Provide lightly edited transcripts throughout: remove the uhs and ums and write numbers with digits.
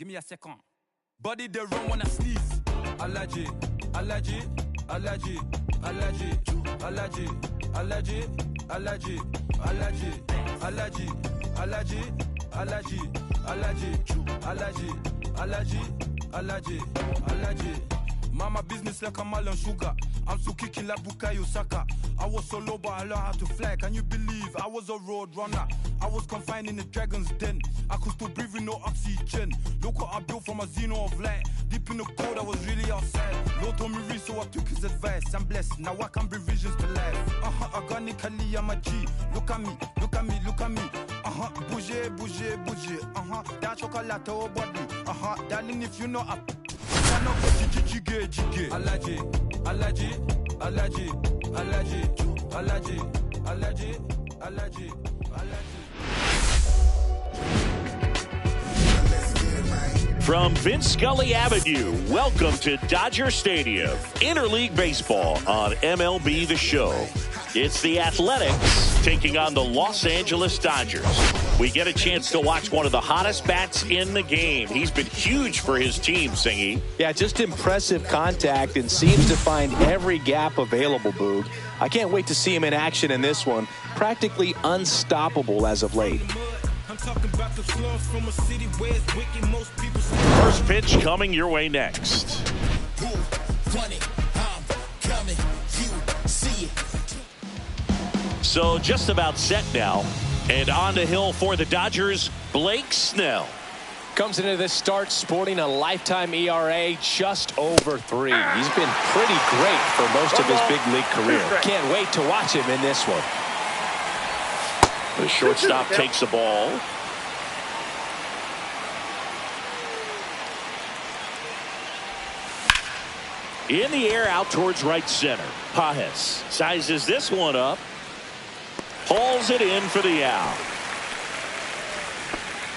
Give me a second. Body the run when I sneeze. Allergy, allergy, allergy, allergy, allergy, allergy, allergy, allergy, allergy, allergy, allergy, allergy, allergy, allergy, allergy, allergy. Mama business like a melon sugar. I'm so kicking like Bukayo Saka. I was so low, but I learned how to fly. Can you believe I was a road runner? I was confined in the dragon's den. I could still breathe with no oxygen. Look what I built from a xeno of light. Deep in the cold, I was really outside. Lord told me read, so I took his advice. I'm blessed, now I can bring visions to life. Organically, I'm a G. Look at me, look at me, look at me. Bouger, bouger, bouger. That chocolate, oh body. Darling, if you know I cannot go jiggy. Allergy, allergy, allergy, allergy, allergy, allergy, allergy, allergy. From Vince Scully Avenue, welcome to Dodger Stadium. Interleague Baseball on MLB The Show. It's the Athletics taking on the Los Angeles Dodgers. We get a chance to watch one of the hottest bats in the game. He's been huge for his team, Singy. Yeah, just impressive contact and seems to find every gap available, Boog. I can't wait to see him in action in this one. Practically unstoppable as of late. First pitch coming your way next. So just about set now. And on the hill for the Dodgers, Blake Snell. Comes into this start sporting a lifetime ERA just over 3. He's been pretty great for most of his big league career. Can't wait to watch him in this one. The shortstop takes the ball. In the air out towards right center. Pajes sizes this one up. Hauls it in for the out.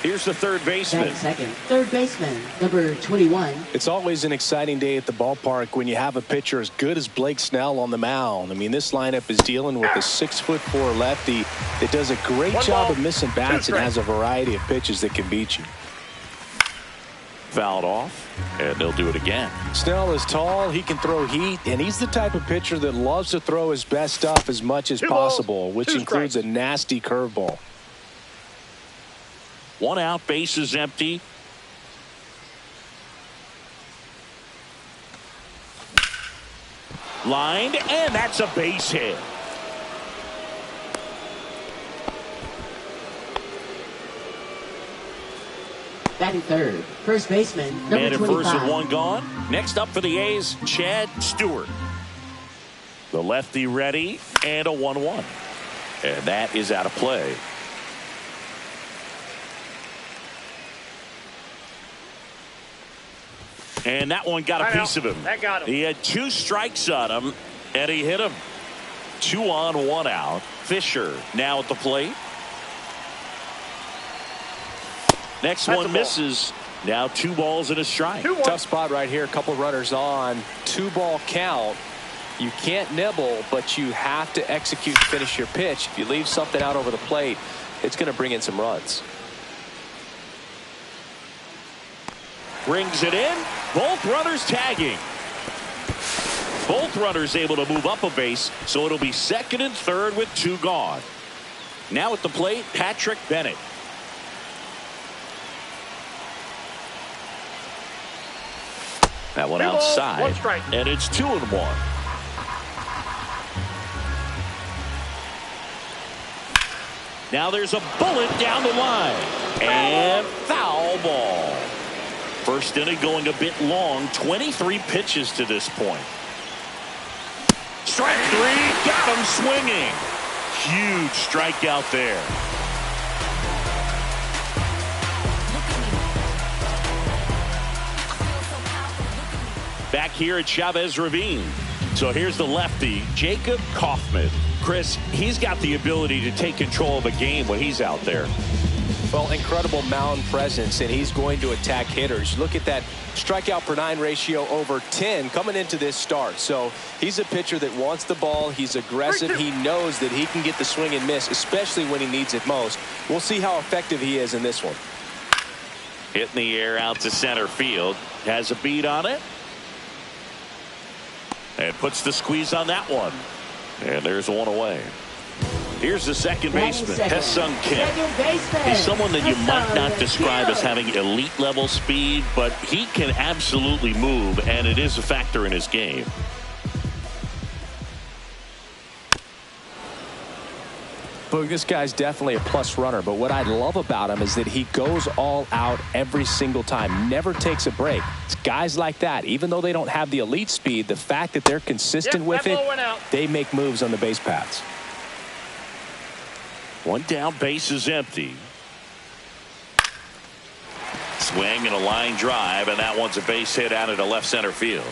Here's the third baseman. Second, third baseman, number 21. It's always an exciting day at the ballpark when you have a pitcher as good as Blake Snell on the mound. I mean, this lineup is dealing with a 6'4" lefty that does a great job of missing bats and has a variety of pitches that can beat you. Fouled off, and they'll do it again. Snell is tall, he can throw heat, and he's the type of pitcher that loves to throw his best stuff as much as possible, which includes a nasty curveball. 1 out, base is empty. Lined, and that's a base hit. Batting third, first baseman, number 25. And at first with 1 gone. Next up for the A's, Chad Stewart. The lefty ready, and a 1-1. And that is out of play. And that one got a piece of him. That got him. He had 2 strikes on him, and he hit him. 2 on, 1 out. Fisher now at the plate. Next one misses. Now 2 balls and a strike. Tough spot right here. A couple runners on. 2-ball count. You can't nibble, but you have to execute to finish your pitch. If you leave something out over the plate, it's going to bring in some runs. Brings it in. Both runners tagging. Both runners able to move up a base, so it'll be second and third with 2 gone. Now at the plate, Patrick Bennett. That one outside, 1 strike. and it's 2-1. Now there's a bullet down the line, and foul ball. First inning going a bit long, 23 pitches to this point. Strike 3, got him swinging. Huge strikeout there. Back here at Chavez Ravine. So here's the lefty, Jacob Kaufman. Chris, he's got the ability to take control of a game when he's out there. Well, incredible mound presence, and he's going to attack hitters. Look at that strikeout per 9 ratio over 10 coming into this start. So he's a pitcher that wants the ball. He's aggressive. He knows that he can get the swing and miss, especially when he needs it most. We'll see how effective he is in this one. Hit in the air out to center field. Has a beat on it. And puts the squeeze on that one. And there's one away. Here's the second baseman, Hesung Kim. He's someone that you might not describe as having elite level speed, but he can absolutely move, and it is a factor in his game. Boog, this guy's definitely a plus runner, but what I love about him is that he goes all out every single time, never takes a break. It's guys like that, even though they don't have the elite speed, the fact that they're consistent with it, they make moves on the base paths. One down, base is empty. Swing and a line drive, and that one's a base hit out into left center field.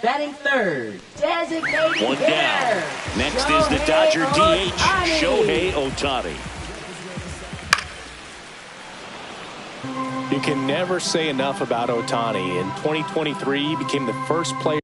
Batting third, designated one down. Next is the Dodger DH, Shohei Ohtani. You can never say enough about Ohtani. In 2023, he became the first player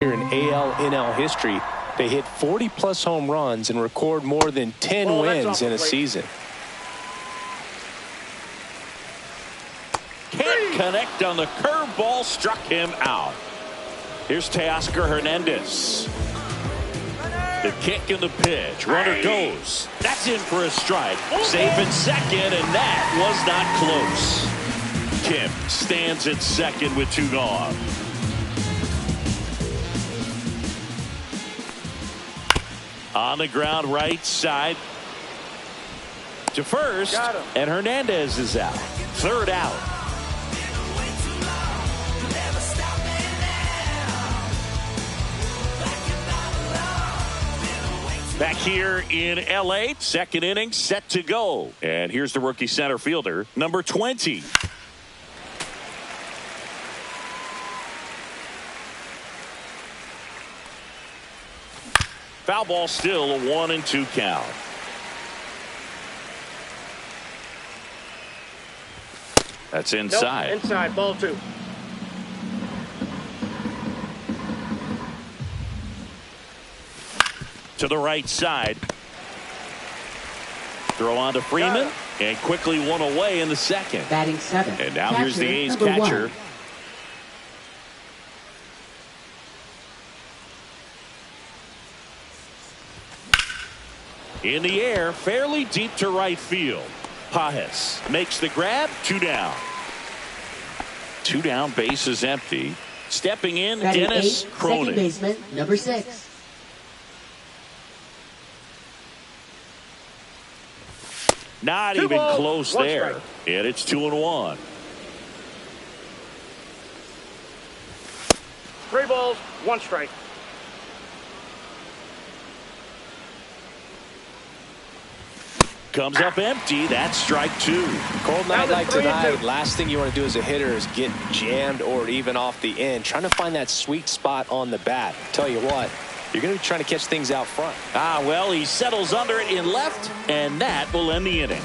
in AL NL history. They hit 40-plus home runs and record more than 10 wins in a season. Can't connect on the curveball, struck him out. Here's Teoscar Hernandez. The kick and the pitch. Runner goes. That's in for a strike. Safe at second, and that was not close. Kim stands at second with 2 gone. On the ground, right side to first, and Hernandez is out. Third out. Back here in LA, second inning set to go. And here's the rookie center fielder, number 20. Foul ball, still a 1-2 count. That's inside. Nope, inside, ball 2. To the right side. Throw on to Freeman, and quickly one away in the second. Batting 7. And now catcher, here's the A's number catcher. 1. In the air, fairly deep to right field. Pajes makes the grab. 2 down. 2 down, base is empty. Stepping in, Batting Dennis 8, Cronin. second baseman, number 6. Not 2 even balls, close 1 there. strike. And it's 2-1. 3 balls, 1 strike. Comes up empty. That's strike 2. Cold night Now like the 3-2. tonight, last thing you want to do as a hitter is get jammed or even off the end. Trying to find that sweet spot on the bat. Tell you what, you're going to be trying to catch things out front. Well, he settles under it in left, and that will end the inning.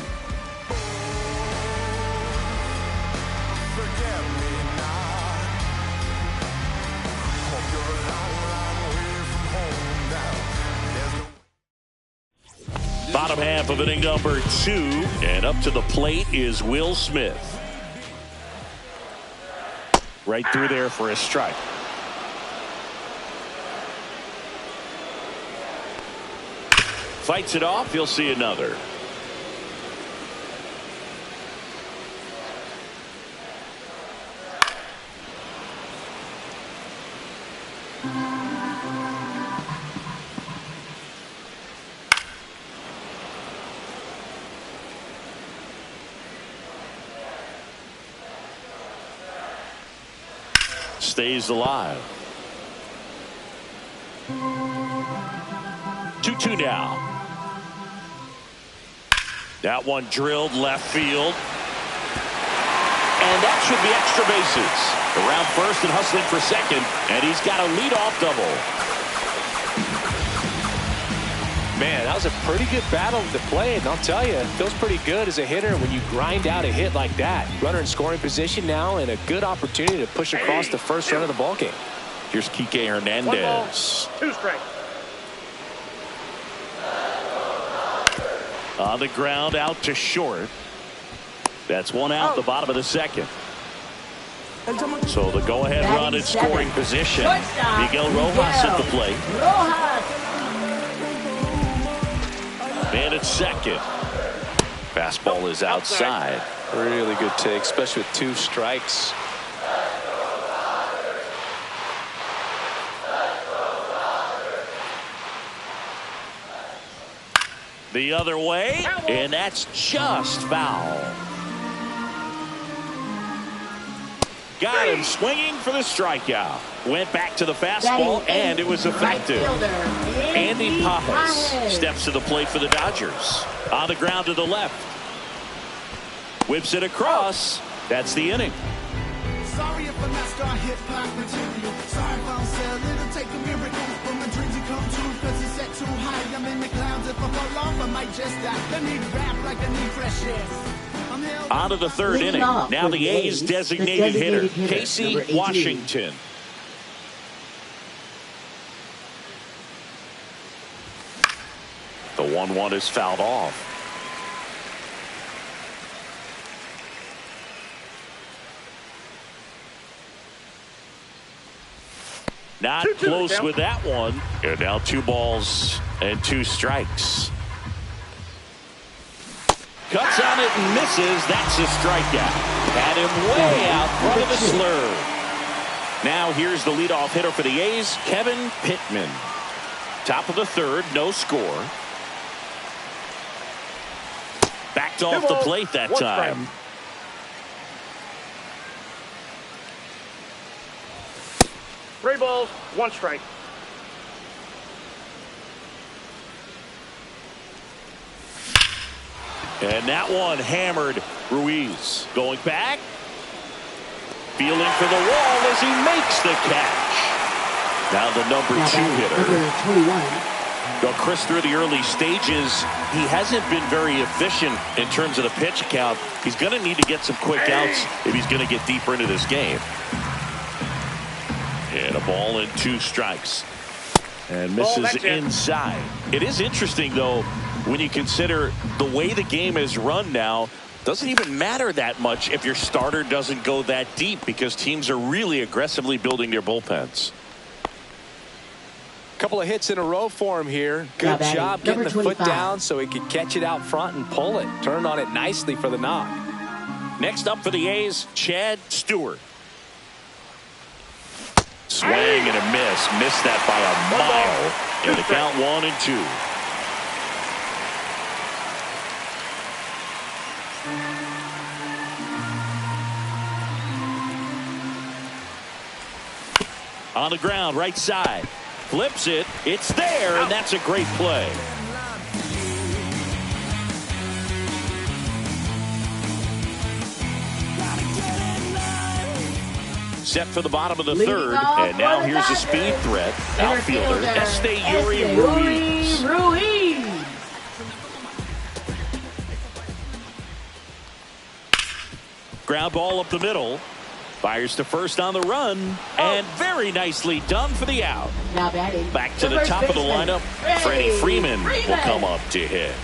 Bottom half of inning number 2, and up to the plate is Will Smith. Right through there for a strike. Fights it off. You'll see another. stays alive. 2-2 now. That one drilled left field. And that should be extra bases. Around first and hustling for second. And he's got a leadoff double. Man, that was a pretty good battle to play, and I'll tell you, it feels pretty good as a hitter when you grind out a hit like that. Runner in scoring position now, and a good opportunity to push across the first run of the ballgame. Here's Kike Hernandez. 2 strikes. On the ground, out to short. That's one out, the bottom of the second. So the go-ahead run in scoring position. Miguel Rojas at the plate. Man at second. Fastball is outside. Really good take, especially with 2 strikes. The other way, and that's just foul. Got him swinging for the strikeout. Went back to the fastball, and it was effective. Andy Pappas steps to the plate for the Dodgers. On the ground to the left. Whips it across. That's the inning. Sorry if I'm not star hip-hop material. Sorry if I don't sell it. It'll take a miracle for my dreams to come true. Cause it's set too high. I'm in the clouds. If I fall off, I might just die. I need rap like I need fresh air. On to the third inning. Now the A's designated hitter, Casey Washington. The 1-1 is fouled off. Not close with that one. And now 2 balls and 2 strikes. Cuts on it and misses. That's a strikeout. Had him way out front of the slurve. Now here's the leadoff hitter for the A's, Kevin Pittman. Top of the third, no score. Backed off the plate that time. Strike. 3 balls, 1 strike. And that one hammered Ruiz. Going back. Feeling for the wall as he makes the catch. Now the number 2 hitter. Well, Chris, through the early stages, he hasn't been very efficient in terms of the pitch count. He's going to need to get some quick outs if he's going to get deeper into this game. And a ball and 2 strikes. And misses inside. It is interesting, though, when you consider the way the game is run now. Doesn't even matter that much if your starter doesn't go that deep, because teams are really aggressively building their bullpens. Couple of hits in a row for him here. Good job getting the foot down so he could catch it out front and pull it. Turned on it nicely for the knock. Next up for the A's, Chad Stewart. Swing and a miss. Missed that by a mile. And the count 1-2. On the ground, right side. Flips it. It's there, and that's a great play. Set for the bottom of the third, and now here's a speed threat. Outfielder, Esteury Ruiz. Ground ball up the middle. Fires to first on the run, and very nicely done for the out. Now batting. Back to the top of the lineup. Freddie Freeman will come up to hit.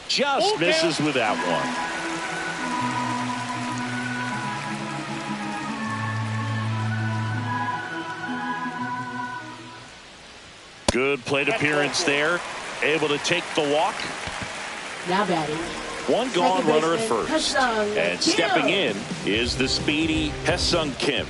Just misses with that one. Good plate appearance there. Able to take the walk. Now batting. One gone runner at first. And stepping in is the speedy Ha-Seong Kim.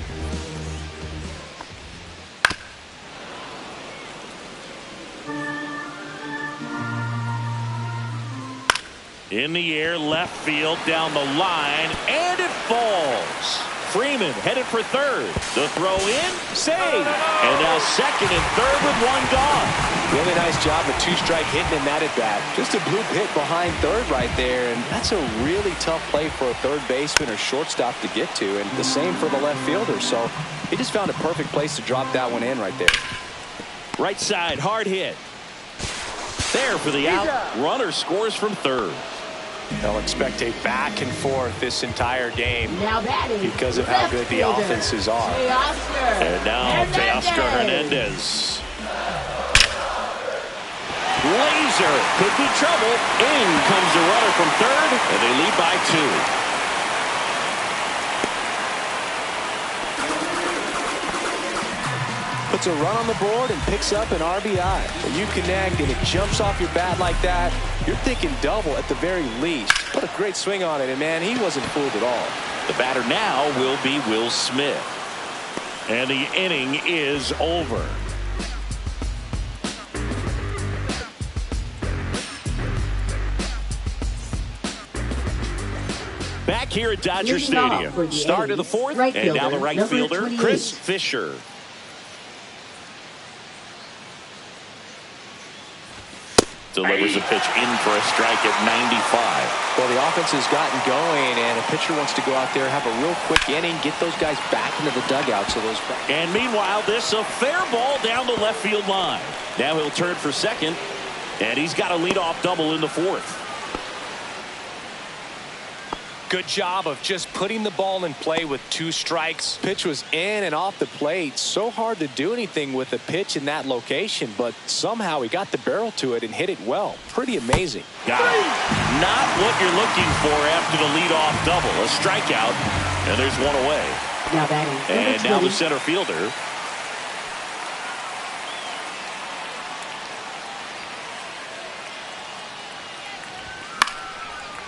In the air, left field, down the line, and it falls. Freeman headed for third. The throw in, save. And now second and third with one gone. Really nice job of two-strike hitting in that at-bat. Just a bloop hit behind third right there, and that's a really tough play for a third baseman or shortstop to get to, and the same for the left fielder. So he just found a perfect place to drop that one in right there. Right side, hard hit. There for the out. Runner scores from third. They'll expect a back and forth this entire game Now batting, because of how good the offenses are. And now Teoscar Hernandez. Laser could be trouble. In comes the runner from third, and they lead by 2. Puts a run on the board and picks up an RBI. When you connect and it jumps off your bat like that, you're thinking double at the very least. Put a great swing on it, and man, he wasn't fooled at all. The batter now will be Will Smith. And the inning is over. Back here at Dodger Stadium. Start of the fourth, and now the right fielder, Chris Fisher. Delivers a pitch in for a strike at 95. Well, the offense has gotten going, and a pitcher wants to go out there, have a real quick inning, get those guys back into the dugout. And meanwhile, this a fair ball down the left field line. Now he'll turn for second, and he's got a leadoff double in the fourth. Good job of just putting the ball in play with 2 strikes. Pitch was in and off the plate. So hard to do anything with a pitch in that location, but somehow he got the barrel to it and hit it well. Pretty amazing. Got it. Not what you're looking for after the leadoff double. A strikeout, and there's one away. Now batting. And now the center fielder.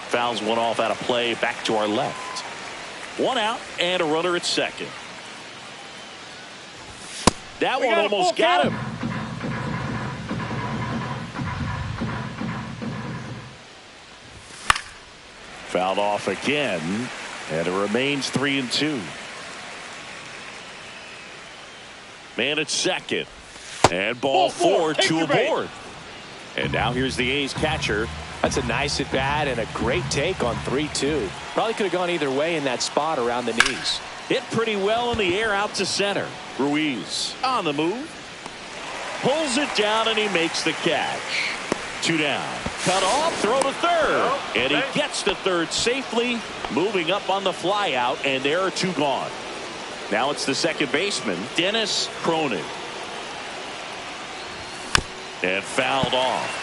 Fouls one off out of play, back to our left. One out and a runner at second. That one almost got him. Fouled off again, and it remains 3-2. Man at second, and ball four, 2 aboard. And now here's the A's catcher. That's a nice at bat and a great take on 3-2. Probably could have gone either way in that spot around the knees. Hit pretty well in the air out to center. Ruiz on the move. Pulls it down and he makes the catch. 2 down. Cut off, throw to third. And he gets to third safely, moving up on the fly out, and there are 2 gone. Now it's the second baseman, Dennis Cronin. And fouled off.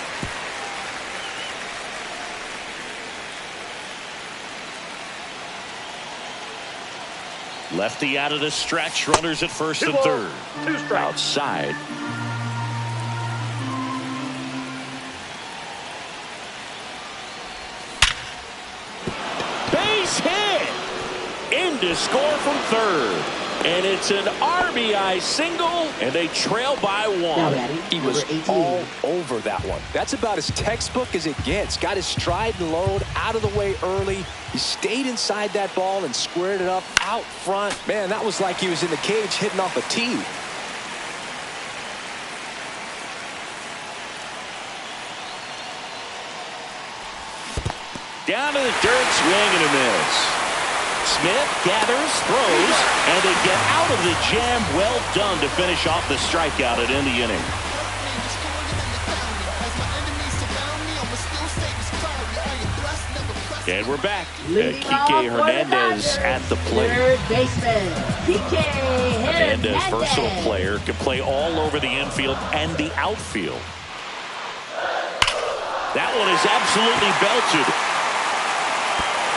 Lefty out of the stretch, runners at first and third. Outside. Base hit! In to score from third. And it's an RBI single, and they trail by 1. He was all over that one. That's about as textbook as it gets. Got his stride and load out of the way early. He stayed inside that ball and squared it up out front. Man, that was like he was in the cage hitting off a tee. Down to the dirt, swing and a miss. Smith gathers, throws, and they get out of the jam. Well done to finish off the strikeout and end the inning. And we're back. Kike Hernandez at the plate. Third baseman, Kike Hernandez, versatile player, can play all over the infield and the outfield. That one is absolutely belted.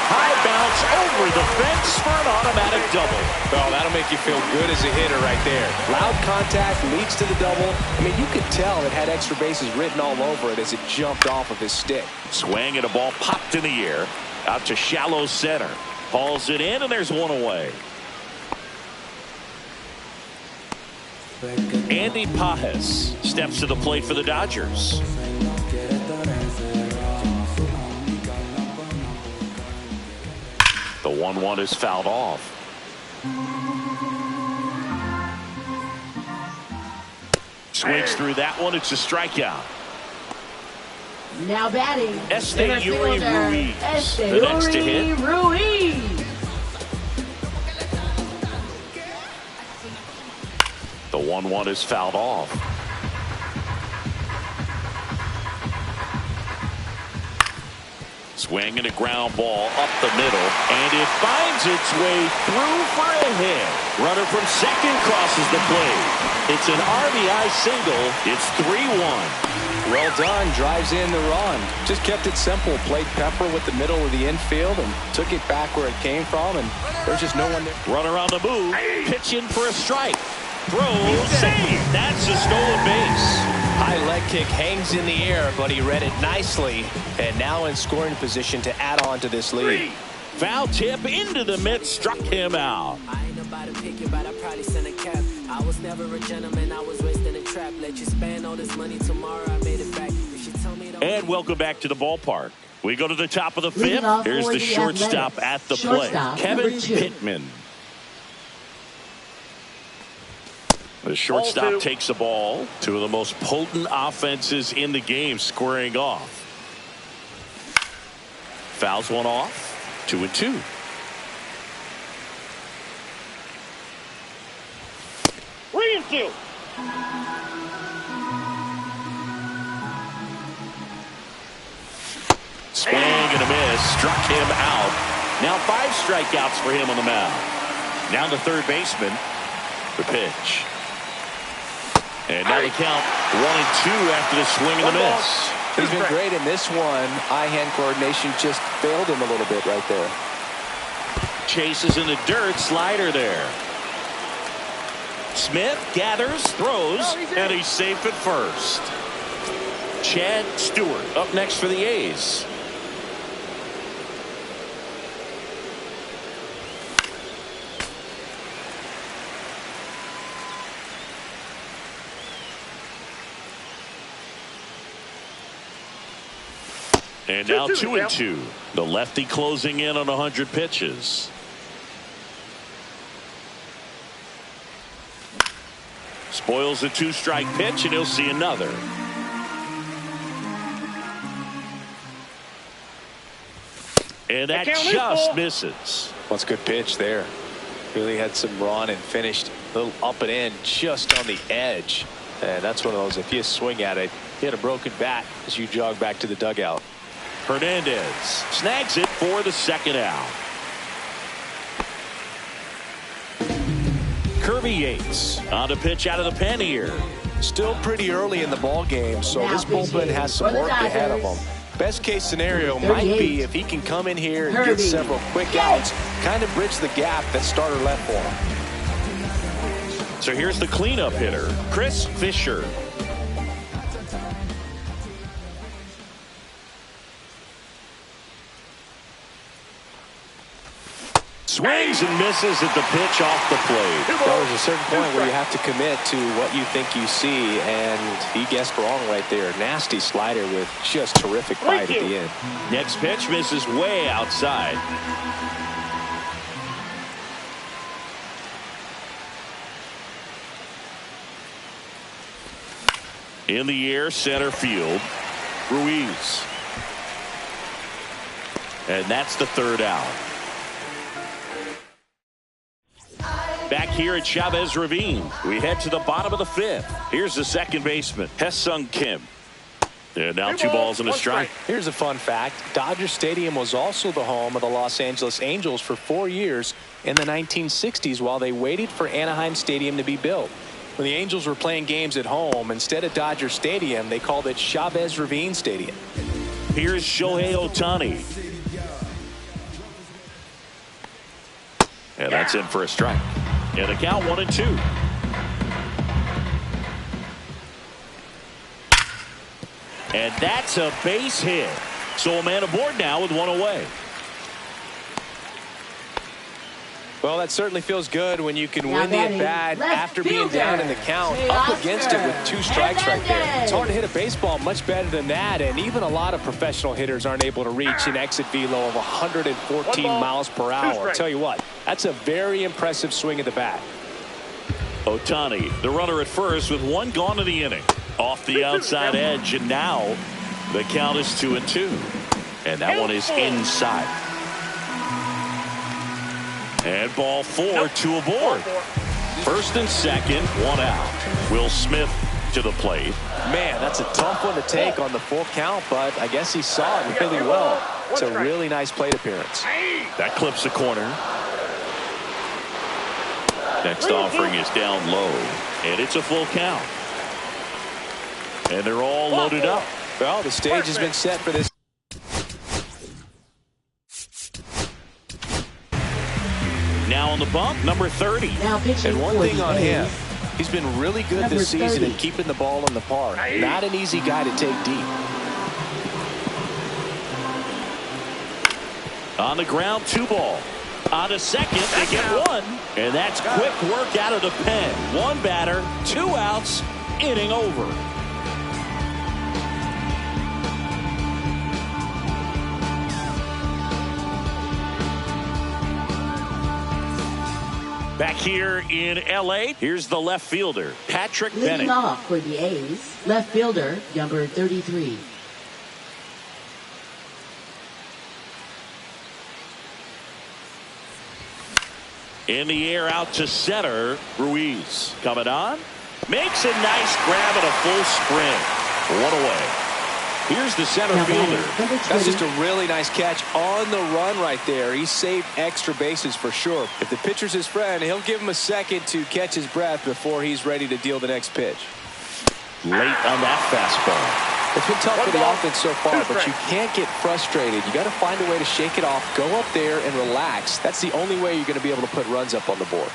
High bounce over the fence for an automatic double. Well, that'll make you feel good as a hitter right there. Loud contact leads to the double. I mean, you could tell it had extra bases written all over it as it jumped off of his stick. Swing and a ball popped in the air out to shallow center. Hauls it in, and there's one away. Andy Pajes steps to the plate for the Dodgers. 1-1 is fouled off. Swings through that one. It's a strikeout. Now batting, Esteury fielder, Ruiz. The next to hit. Ruiz. The 1-1 is fouled off. Swing and a ground ball up the middle, and it finds its way through for a hit. Runner from second crosses the plate. It's an RBI single. It's 3-1. Well done. Drives in the run. Just kept it simple. Played Pepper with the middle of the infield and took it back where it came from, and there's just no one there. Runner on the move. Pitching for a strike. Throw. Save. That's a stolen base. High leg kick hangs in the air, but he read it nicely, and now in scoring position to add on to this lead. Foul tip into the mitt, struck him out. I ain't about to pick you, but I probably sent a cap. I was never a gentleman, I was raised in a trap. Let you spend all this money tomorrow, I made it back. If you tell me and welcome back to the ballpark. We go to the top of the fifth. Here's the shortstop at the plate, Kevin Pittman. The shortstop takes the ball. Two of the most potent offenses in the game squaring off. Fouls one off. 2-2. Reinfield. Swing and a miss. Struck him out. Now 5 strikeouts for him on the mound. Now the third baseman. The pitch. And now the count 1-2 after the swing and the miss. He's been great in this one. Eye-hand coordination just failed him a little bit right there. Chases in the dirt. Slider there. Smith gathers, throws, and he's safe at first. Chad Stewart up next for the A's. And now 2-2. The lefty closing in on 100 pitches. Spoils a 2-strike pitch, and he'll see another. And that just misses. Well, it's a good pitch there. Really had some run and finished a little up and in just on the edge. And that's one of those, if you swing at it, you hit a broken bat as you jog back to the dugout. Hernandez snags it for the second out. Kirby Yates on the pitch out of the pen here. Still pretty early in the ball game, so this bullpen has some work ahead of them. Best case scenario might be if he can come in here and get several quick outs, kind of bridge the gap that starter left for him. So here's the cleanup hitter, Chris Fisher. Swings and misses at the pitch off the plate. There's a certain point where you have to commit to what you think you see, and he guessed wrong right there. Nasty slider with just terrific bite at the end. Next pitch misses way outside. In the air, center field, Ruiz. And that's the third out. Back here at Chavez Ravine, we head to the bottom of the fifth. Here's the second baseman, Hesung Kim. And now 2 balls and a strike. Here's a fun fact. Dodger Stadium was also the home of the Los Angeles Angels for 4 years in the 1960s while they waited for Anaheim Stadium to be built. When the Angels were playing games at home, instead of Dodger Stadium, they called it Chavez Ravine Stadium. Here's Shohei Ohtani. And that's in for a strike. And a count 1-2. And that's a base hit. So a man aboard now with 1 away. Well, that certainly feels good when you can win the at-bat after being down in the count, up against it with 2 strikes right there. It's hard to hit a baseball much better than that, and even a lot of professional hitters aren't able to reach an exit velo of 114 miles per hour. I'll tell you what, that's a very impressive swing of the bat. Ohtani, the runner at first with 1 gone in the inning. Off the outside edge, and now the count is 2-2. And that one is inside. And ball 4, 2 aboard. First and second, 1 out. Will Smith to the plate. Man, that's a tough one to take on the full count, but I guess he saw it really well. It's a really nice plate appearance. That clips the corner. Next offering is down low, and it's a full count. And they're all loaded up. Well, the stage has been set for this. Now on the bump, number 30. And one thing on him, he's been really good this season at keeping the ball in the park. Not an easy guy to take deep. On the ground, 2 ball. On to second, they get 1. And that's quick work out of the pen. 1 batter, 2 outs, inning over. Back here in L.A., here's the left fielder, Patrick Bennett. Leading off for the A's, left fielder, number 33. In the air out to center, Ruiz coming on. Makes a nice grab and a full sprint. 1 away. Here's the center fielder. That's just a really nice catch on the run right there. He saved extra bases for sure. If the pitcher's his friend, he'll give him a second to catch his breath before he's ready to deal the next pitch. Late on that fastball. It's been tough for the offense so far, but you can't get frustrated. You got to find a way to shake it off, go up there and relax. That's the only way you're going to be able to put runs up on the board.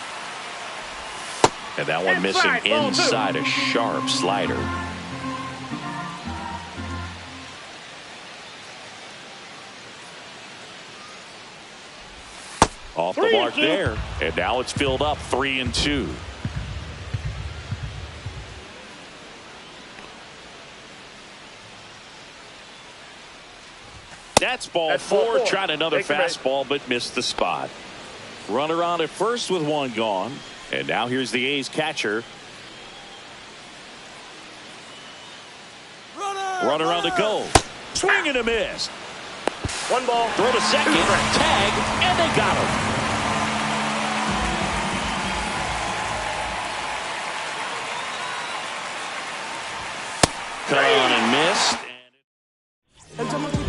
And that one missing inside, a sharp slider. Off the mark there. And now it's filled up 3-2. That's ball 4. Tried another fastball, but missed the spot. Runner on at first with 1 gone. And now here's the A's catcher. Runner on the go. Swing and a miss. 1 ball. Throw to second. Tag, and they got him. Cut on and missed.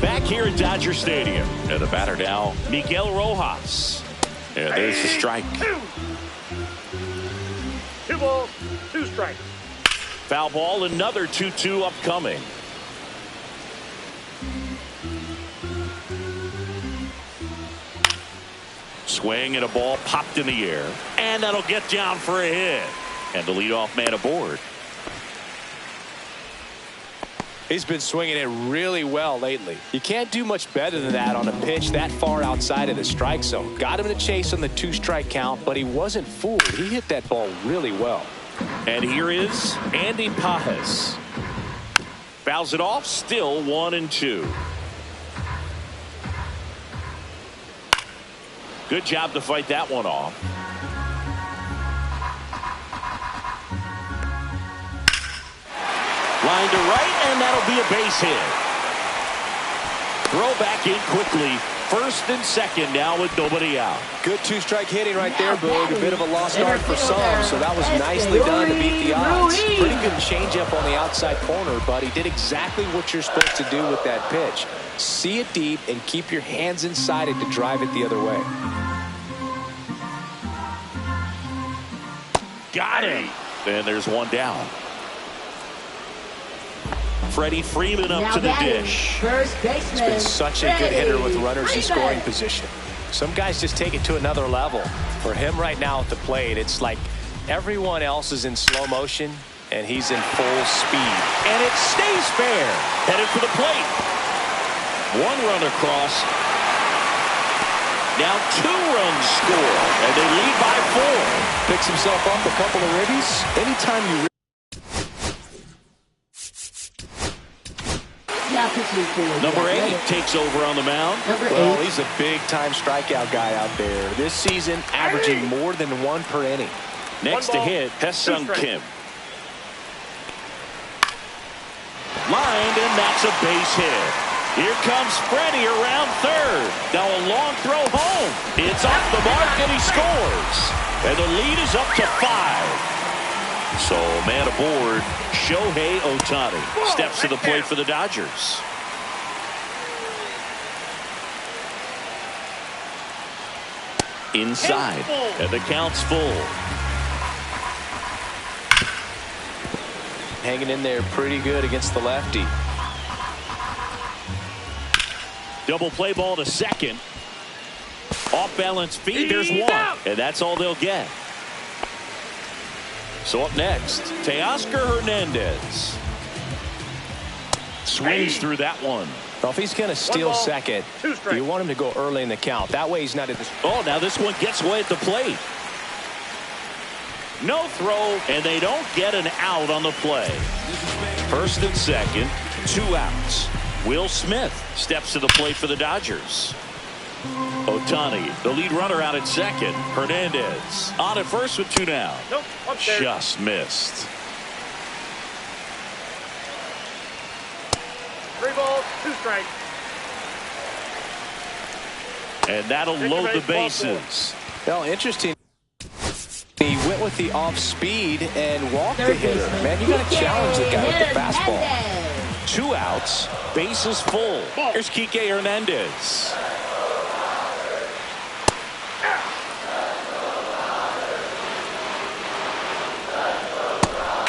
Back here at Dodger Stadium. And the batter now, Miguel Rojas. And there's the strike. 2 balls, 2 strikes. Foul ball, another 2-2 upcoming. Swing and a ball popped in the air. And that'll get down for a hit. And the leadoff man aboard. He's been swinging it really well lately. You can't do much better than that on a pitch that far outside of the strike zone. Got him to chase on the 2-strike count, but he wasn't fooled. He hit that ball really well. And here is Andy Pajes. Fouls it off, still 1-2. Good job to fight that one off. Line to right, and that'll be a base hit. Throw back in quickly. First and second now with nobody out. Good 2-strike hitting right there, Boog. A bit of a lost start for some, so that was nicely done to beat the odds. Pretty good changeup on the outside corner, but he did exactly what you're supposed to do with that pitch. See it deep and keep your hands inside it to drive it the other way. Got him. And there's one down. Freddie Freeman up to the dish. He's been such a good hitter with runners in scoring position. Some guys just take it to another level. For him right now at the plate, it's like everyone else is in slow motion and he's in full speed. And it stays fair. Headed for the plate. 1 run across. Now 2 runs score, and they lead by 4. Picks himself up a couple of ribbies. Anytime you Number 8 takes over on the mound. Well, he's a big-time strikeout guy out there. This season, averaging more than 1 per inning. Next to hit, Hesung Kim. Lined, and that's a base hit. Here comes Freddie around third. Now a long throw home. It's off the mark, and he scores. And the lead is up to 5. So, man aboard, Shohei Ohtani steps to the plate for the Dodgers. Inside, and the count's full. Hanging in there pretty good against the lefty. Double play ball to second. Off balance feet, there's 1. And that's all they'll get. So up next, Teoscar Hernandez. Swings through that one. Well, if he's going to steal second, you want him to go early in the count. That way he's not at the... Oh, now this one gets away at the plate. No throw, and they don't get an out on the play. First and second, 2 outs. Will Smith steps to the plate for the Dodgers. Ohtani, the lead runner, out at second. Hernandez on at first with 2 down. Nope, just missed. 3 balls, 2 strikes. And that'll load the bases. Well, interesting. He went with the off speed and walked the hitter. Man, you got to challenge the guy with the fastball. 2 outs, bases full. Here's Kike Hernandez.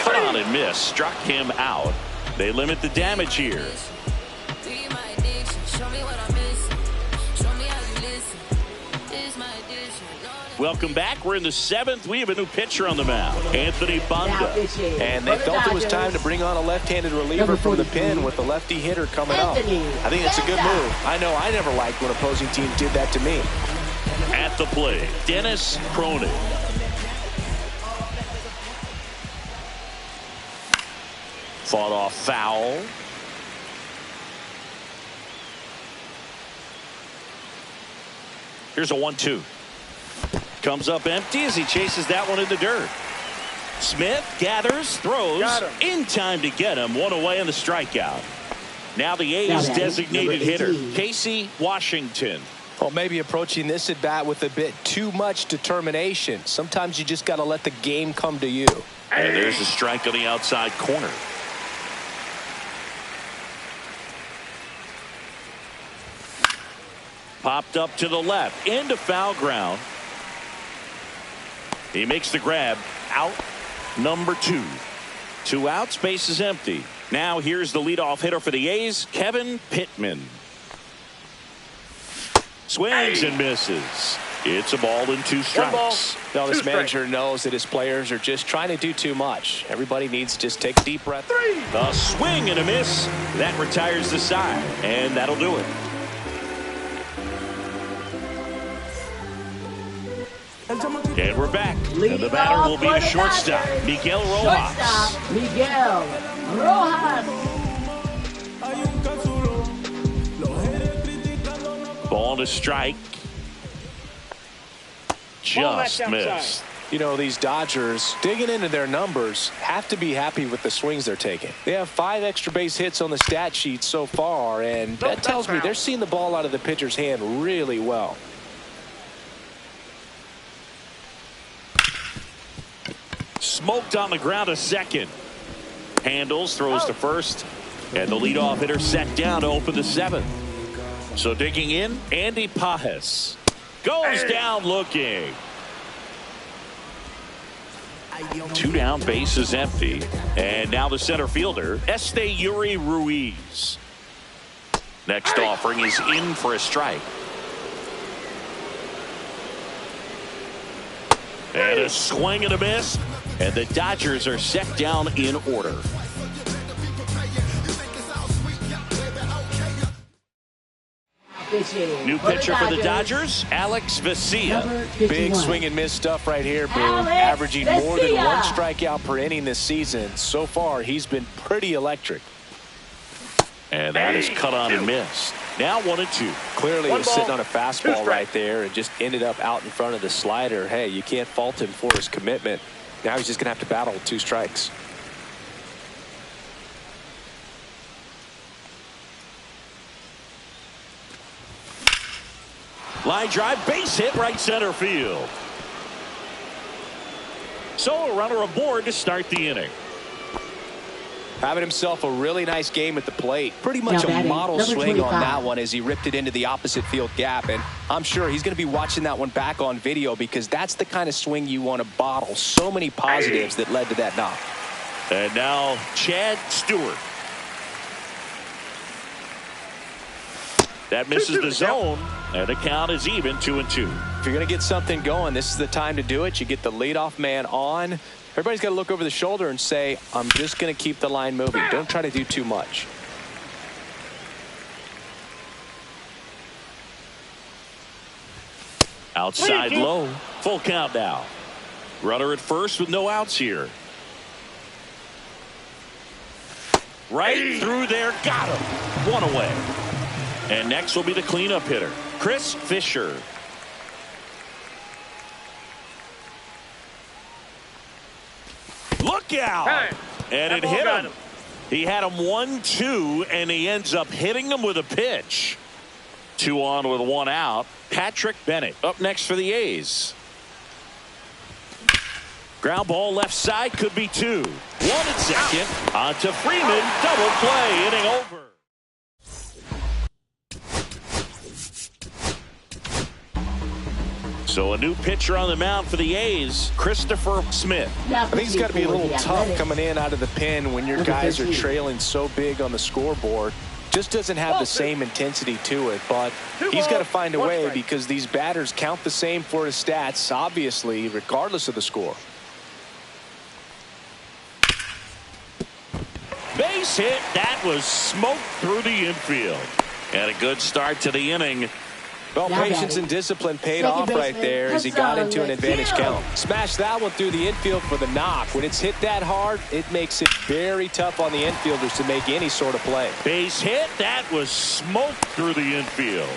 Cut on and miss, struck him out. They limit the damage here. Welcome back. We're in the 7th. We have a new pitcher on the mound, Anthony Banda. And they felt it was time to bring on a left-handed reliever from the pen with the lefty hitter coming up. I think it's a good move. I know I never liked when opposing teams did that to me. At the plate, Dennis Cronin. Fought off foul. Here's a 1-2. Comes up empty as he chases that one in the dirt. Smith gathers, throws in time to get him. 1 away on the strikeout. Now the A's designated hitter, Casey Washington. Well, maybe approaching this at bat with a bit too much determination. Sometimes you just got to let the game come to you. And there's a strike on the outside corner. Popped up to the left into foul ground. He makes the grab. Out number 2. 2 outs, base is empty. Now here's the leadoff hitter for the A's, Kevin Pittman. Swings and misses. It's a ball and 2 strikes. Now this manager knows that his players are just trying to do too much. Everybody needs to just take a deep breath. A swing and a miss. That retires the side, and that'll do it. And we're back. And the batter will be the shortstop, Miguel Rojas. Miguel Rojas. Ball to strike. Just missed. You know, these Dodgers, digging into their numbers, have to be happy with the swings they're taking. They have 5 extra base hits on the stat sheet so far, and that tells me they're seeing the ball out of the pitcher's hand really well. Smoked on the ground to second. Handles, throws to first, and the leadoff hitter set down to open the 7th. So digging in, Andy Pajes goes down looking. 2 down, base is empty, and now the center fielder, Esteury Ruiz. Next offering is in for a strike. And a swing and a miss. And the Dodgers are set down in order. New pitcher for the Dodgers, Alex Vesia. Big swing and miss stuff right here, Boo. Averaging more than 1 strikeout per inning this season. So far, he's been pretty electric. And that is cut on and missed. Now 1-2. Clearly he was sitting on a fastball right there and just ended up out in front of the slider. Hey, you can't fault him for his commitment. Now he's just going to have to battle with 2 strikes. Line drive, base hit, right center field. So a runner aboard to start the inning. Having himself a really nice game at the plate. Pretty much a model swing on that one as he ripped it into the opposite field gap. And I'm sure he's going to be watching that one back on video because that's the kind of swing you want to bottle. So many positives that led to that knock. And now Chad Stewart. That misses the zone, and the count is even 2-2. If you're going to get something going, this is the time to do it. You get the leadoff man on. Everybody's got to look over the shoulder and say, I'm just going to keep the line moving. Don't try to do too much. Outside low. Full count now. Runner at first with no outs here. Right through there. Got him. 1 away. And next will be the cleanup hitter, Chris Fisher. Look out! And it hit him. He had him 1-2, and he ends up hitting him with a pitch. 2 on with 1 out. Patrick Bennett up next for the A's. Ground ball left side, could be 2. 1 at second. On to Freeman. Double play. Inning over. So a new pitcher on the mound for the A's, Christopher Smith. I think he's got to be a little tough coming in out of the pen when your guys are trailing so big on the scoreboard. Just doesn't have the same intensity to it, but he's got to find a way because these batters count the same for his stats, obviously, regardless of the score. Base hit. That was smoked through the infield. And a good start to the inning. Well, patience and discipline paid off right there as he got into an advantage count. Smashed that one through the infield for the knock. When it's hit that hard, it makes it very tough on the infielders to make any sort of play. Base hit. That was smoked through the infield.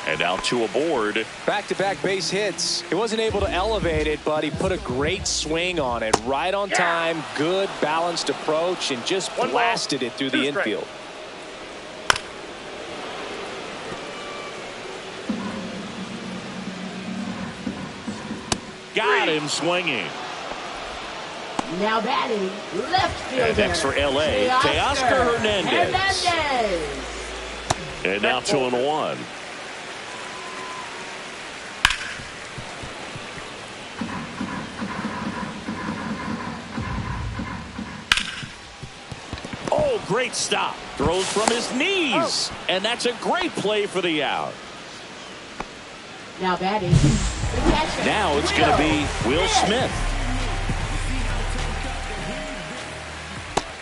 And now 2 aboard. Back-to-back base hits. He wasn't able to elevate it, but he put a great swing on it. Right on time, good balanced approach, and just blasted it through the infield. Got him swinging. Now batting, left fielder. And next for L.A., Teoscar Hernandez. And now 2-1. Oh, great stop. Throws from his knees. And that's a great play for the out. Now batting. Now it's going to be Will Smith.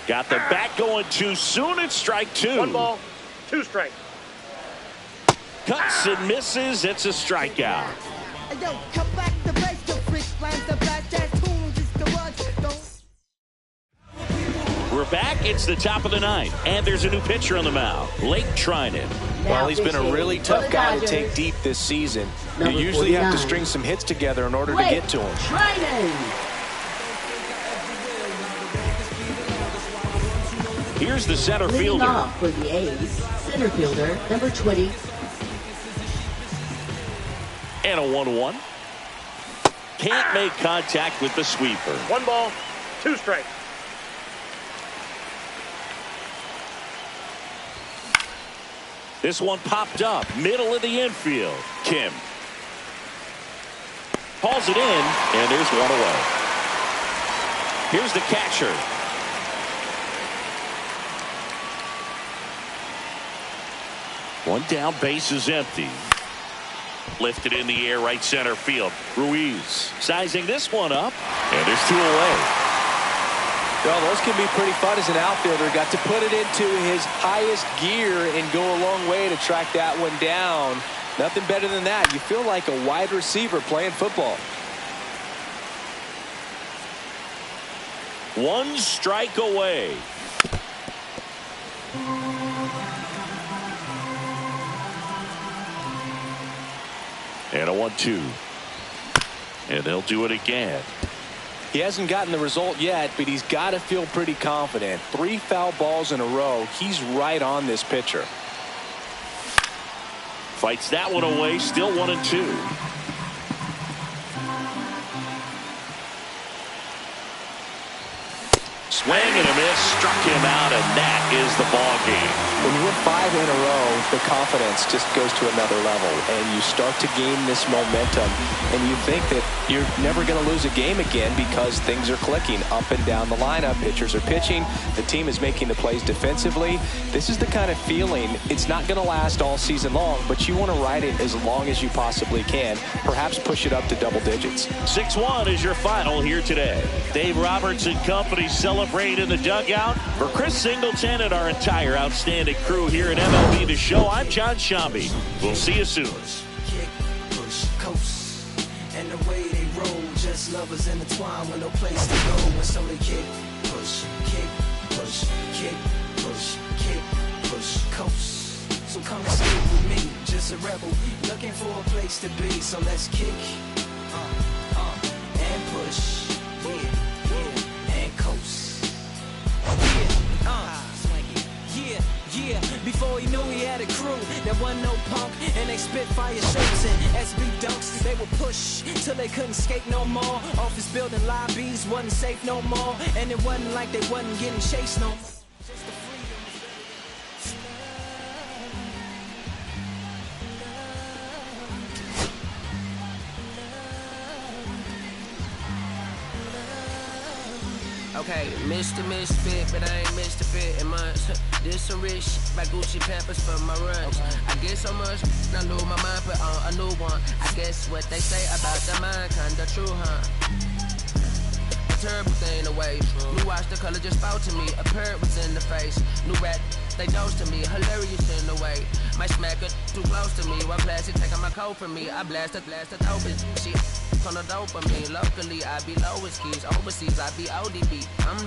Got the bat going too soon. It's strike 2. 1 ball, 2 strikes. Cuts and misses. It's a strikeout. We're back. It's the top of the 9th. And there's a new pitcher on the mound, Blake Trinan. Well, he's been a really tough guy to take deep this season. You usually have to string some hits together in order to get to him. Here's the center fielder. Off for the A's, center fielder, number 20. And a 1-1. Can't make contact with the sweeper. 1 ball, 2 strikes. This one popped up, middle of the infield. Kim hauls it in, and there's 1 away. Here's the catcher. One down, base is empty. Lifted in the air, right center field. Ruiz sizing this one up, and there's 2 away. Well, those can be pretty fun as an outfielder. Got to put it into his highest gear and go a long way to track that one down. Nothing better than that. You feel like a wide receiver playing football. One strike away. And a 1-2. And they'll do it again. He hasn't gotten the result yet, but he's got to feel pretty confident. 3 foul balls in a row. He's right on this pitcher. Fights that one away. Still 1-2. Swing and a miss, struck him out, and that is the ball game. When you win 5 in a row, the confidence just goes to another level, and you start to gain this momentum, and you think that you're never going to lose a game again because things are clicking up and down the lineup. Pitchers are pitching. The team is making the plays defensively. This is the kind of feeling. It's not going to last all season long, but you want to ride it as long as you possibly can. Perhaps push it up to double digits. 6-1 is your final here today. Dave Roberts and company celebrate in the dugout. For Chris Singleton and our entire outstanding crew here at MLB The Show, I'm John Shambi. We'll see you soon. Kick, push, coast, and the way they roll, just lovers intertwined with no place to go. And so they kick, push, kick, push, coast. So come and stay with me, just a rebel, looking for a place to be. So let's kick, and push, and coast. Yeah, before he knew he had a crew, there wasn't no punk, and they spit fire shirts and SB dunks. They would push till they couldn't skate no more. Office building lobbies wasn't safe no more, and it wasn't like they wasn't getting chased no more. Just the freedom. Okay, Mr. Misfit, but I ain't Mr. Fit in months. This some rich by Gucci Pampers for my runs. I get so much, I lose my mind, put on a new one. I guess what they say about the mind, kinda true, huh? A terrible thing away. New watch, the color just spoke to me. A parrot was in the face. New rat, they dose to me. Hilarious in the way. My smacker too close to me. One plastic taking my coat from me. I blasted open. She on the dopamine. Locally, I be lowest keys. Overseas, I be ODB. I'm the